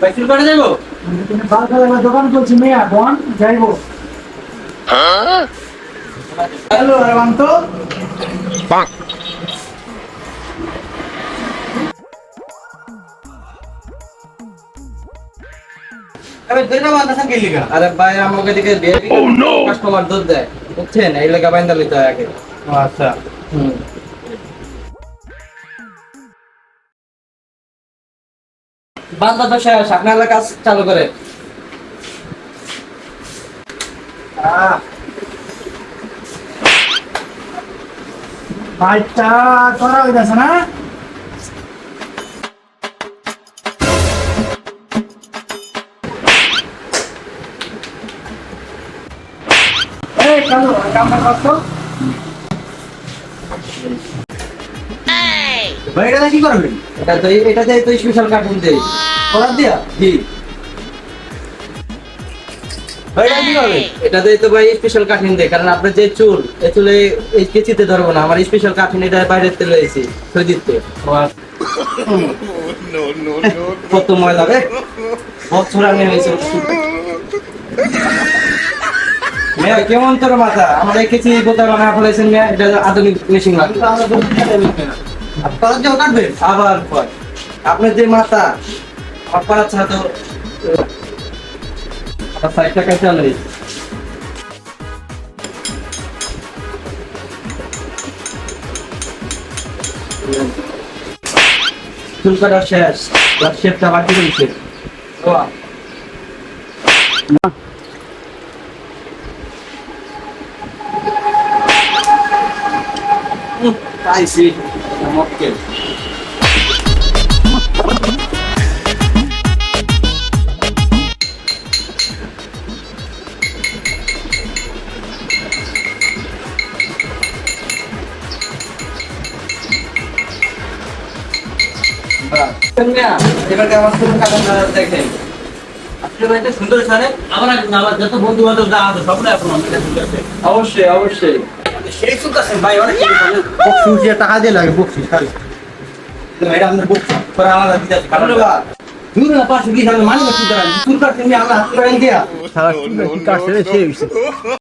ভাই চুল কাটা যাইবো? বাল কালার দোকান করছি মেয়া বন যাইবো। হ্যালো আরান্ত আরে দেনা বাঁধা কি লিগা? আরে ভাই আমাকে দিকে বেবি কাস্টমার দুধ দেয় বুঝছেন, এই লাগা বাইন্দা লইতে হয় আগে। আচ্ছা বান্দা তো শেষ, আপনার কাজ চালু করে। বাইকটা করা হইতাছে না? এই কালু কামটা করছো? ভাই এটা কি করবেন? এটাতে তো স্পেশাল কার্টুন দেই। অর্ডার দিয়া? জি। ভাই এটা কি করবেন? এটাতে তো ভাই স্পেশাল কার্টুন দেই, কারণ আপনার যে চুল, এই চুলে এই কেচিতে ধরবো না। আমার স্পেশাল কার্টুন এটা বাইরে থেকে লইছি, থই দিতে। কত ময়লা রে, বছর আগে হয়েছে। মেয়ে কেমন তোর মাথা? আমার এই কেচি বোতল বানা ফেলেছেন মেয়ে, এটা আধুনিক মেশিন লাগবে। আপনারা যে কাটবেন আবার কয় আপনার যে মাথা আপনার ছাতো আপনার 60 টাকা চালাই। চুল কাটা শেষ, শেপটা বাকি রয়েছে। পাইছি মক্কেল। এবার আমার চুল কাটা দেখেন, আপনার বাড়িতে সুন্দর সারে আবার আবার যত বন্ধু বান্ধব যা আছে সবটাই আপনার আমাদের সুন্দর আছে। অবশ্যই অবশ্যই সেই চুল আছেন ভাই, অনেক বকশিস টাকা দিয়ে লাগে বকশিস খালি। এটা আপনার বকশিস পরে আমার দিতে আছে ধন্যবাদ। দূর না পাশে কি জানেন মানে কি জানেন চুল কাটতে আমি আমরা হাত করে দিয়া সারা চুল কাটছে সেই